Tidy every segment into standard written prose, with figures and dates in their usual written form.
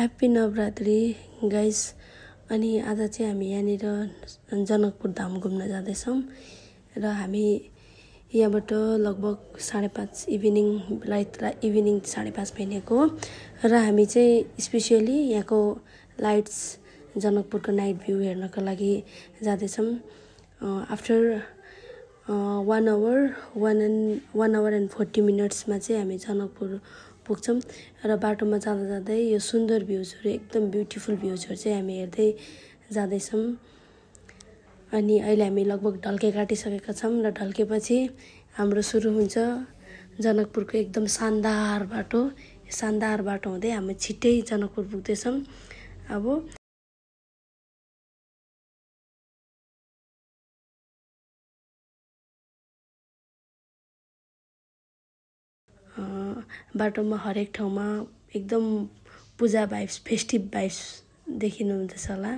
Happy Navratri guys. अनि आज चाहिँ हामी यहाँनिर जनकपुर धाम घुम्न जाँदैछौँ र हामी यहाँबाट लगभग 5:30 इभिनिङ 5:30 भइरहेको र हामी चाहिँ स्पेसियली यहाँको लाइट्स जनकपुरको नाइट भ्यू हेर्नको लागि जाँदैछौँ। आफ्टर 1 आवर एन्ड 40 मिनट्समा चाहिँ हामी जनकपुर पुग्छौँ र बाटोमा जाँदा जाँदै यो सुन्दर भ्यूजहरू एकदम ब्युटिफुल भ्यूजहरू चाहिँ हामी हेर्दै जाँदैछौँ। अनि अहिले हामी लगभग ढल्के काटिसकेका छौँ र ढल्केपछि हाम्रो सुरु हुन्छ जनकपुरको एकदम शानदार बाटो हुँदै हामी छिट्टै जनकपुर पुग्दैछौँ। अब बाटोमा हरेक ठाउँमा एकदम पूजा भाइब्स फेस्टिभ भाइब्स देखिनुहुँदैछ होला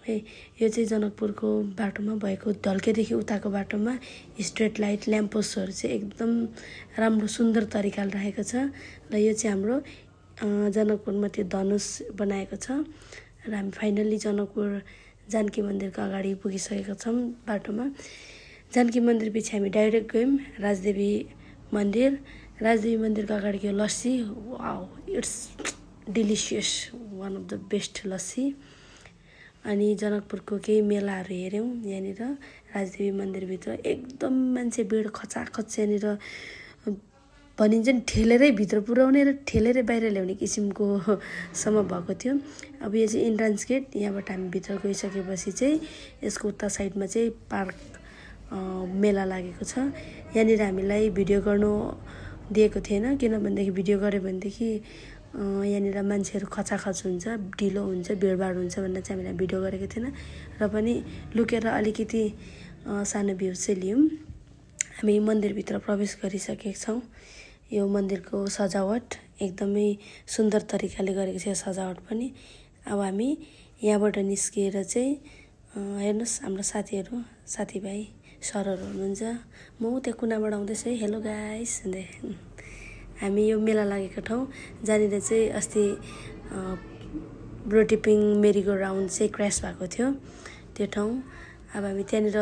है। यो चाहिँ जनकपुरको बाटोमा भएको ढल्केदेखि उताको बाटोमा स्ट्रेट लाइट ल्याम्पपोस्टहरू चाहिँ एकदम राम्रो सुन्दर तरिकाले राखेको छ र यो चाहिँ हाम्रो जनकपुरमा त्यो धनुष बनाएको छ र हामी फाइनल्ली जनकपुर जानकी मन्दिरको अगाडि पुगिसकेका छौँ। बाटोमा जानकी मन्दिर पछि हामी डाइरेक्ट गयौँ राजदेवी मन्दिरको अगाडिको lassi, wow it's delicious, one of the best lassi. अनि जनकपुरको केही मेलाहरू हेऱ्यौँ यहाँनिर राजदेवी मन्दिरभित्र एकदम मान्छे भिड खचाखच यहाँनिर भनिन्छ नि ठेलेरै भित्र पुर्याउने र ठेलेरै बाहिर ल्याउने किसिमको सम्म भएको थियो। अब यो चाहिँ इन्ट्रान्स गेट, यहाँबाट हामी भित्र गइसकेपछि चाहिँ यसको उता साइडमा चाहिँ पार्क मेला लागेको छ। यहाँनिर हामीलाई भिडियो गर्नु दिएको थिएन, किनभनेदेखि भिडियो गऱ्यो भनेदेखि यहाँनिर मान्छेहरू खचाखच हुन्छ, ढिलो हुन्छ, भिडभाड हुन्छ भनेर चाहिँ हामीलाई भिडियो गरेको थिएन र पनि लुकेर अलिकति सानो भ्यू चाहिँ लियौँ। हामी मन्दिरभित्र प्रवेश गरिसकेका छौँ। यो मन्दिरको सजावट एकदमै सुन्दर तरिकाले गरेको छ सजावट पनि। अब हामी यहाँबाट निस्किएर चाहिँ हेर्नुहोस् हाम्रो साथीभाइ सरहरू हुनुहुन्छ। म त्यहाँ कुनाबाट आउँदैछु है, हेलो गाइस भन्दै। हामी यो मेला लागेको ठाउँ जहाँनिर चाहिँ अस्ति रोटिपिङ मेरीगो राउन्ड चाहिँ क्र्यास भएको थियो त्यो ठाउँ। अब हामी त्यहाँनिर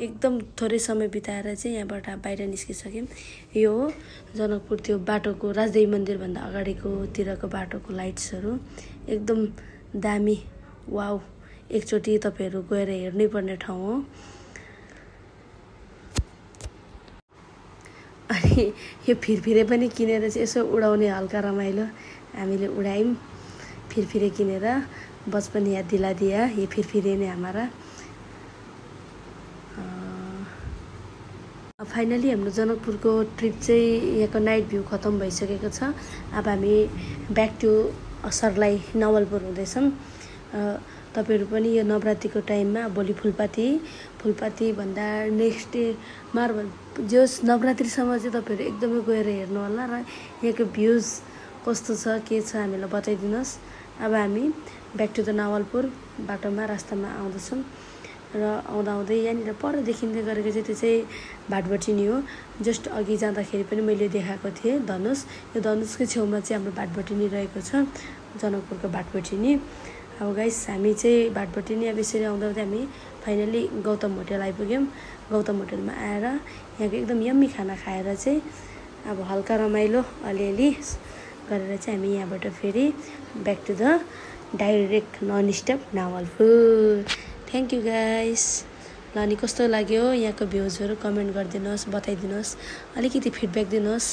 एकदम थोरै समय बिताएर चाहिँ यहाँबाट बाहिर निस्किसक्यौँ। यो हो जनकपुर त्यो बाटोको राजदेवी मन्दिरभन्दा अगाडिकोतिरको बाटोको लाइट्सहरू एकदम दामी, वाउ, एकचोटि तपाईँहरू गएर हेर्नै पर्ने ठाउँ हो। अनि यो फिरफिरे पनि किनेर चाहिँ यसो उडाउने हल्का रमाइलो हामीले उडायौँ। फिरफिरे किनेर बचपन याद दिला दिया, ये फिरफिरे नै हमारा। फाइनली हाम्रो जनकपुरको ट्रिप चाहिँ यहाँको नाइट भ्यू खतम भइसकेको छ। अब हामी ब्याक टु सर्लाही नवलपुर हुँदैछौँ। तपाईँहरू पनि यो नवरात्रिको टाइममा भोलि फुलपाती भन्दा नेक्स्ट डे जोस् नवरात्रिसम्म चाहिँ तपाईँहरू एकदमै गएर हेर्नु होला र यहाँको भ्युज कस्तो छ के छ हामीलाई बताइदिनुहोस्। अब हामी ब्याक टु द नवलपुर बाटोमा रास्तामा आउँदैछौँ र आउँदै यहाँनिर पर देखिँदै गरेको चाहिँ त्यो चाहिँ भाटबटिनी हो। जस्ट अघि जाँदाखेरि पनि मैले देखाएको थिएँ धनुष, यो धनुषकै छेउमा चाहिँ हाम्रो भाटबटिनी रहेको छ, जनकपुरको भाटबटिनी। अब गाइस हामी चाहिँ भाटबटिनी अब यसरी आउँदा हामी फाइनली गौतम होटेल आइपुग्यौँ। गौतम होटेलमा आएर यहाँको एकदम यम्मी खाना खाएर चाहिँ अब हल्का रमाइलो अलिअलि गरेर चाहिँ हामी यहाँबाट फेरि back to the direct non stop Nawalpur. Thank you guys. ल अनि कस्तो लाग्यो यहाँको भ्युजहरू कमेन्ट गरिदिनुहोस्, बताइदिनुहोस्, अलिकति फिडब्याक दिनुहोस्।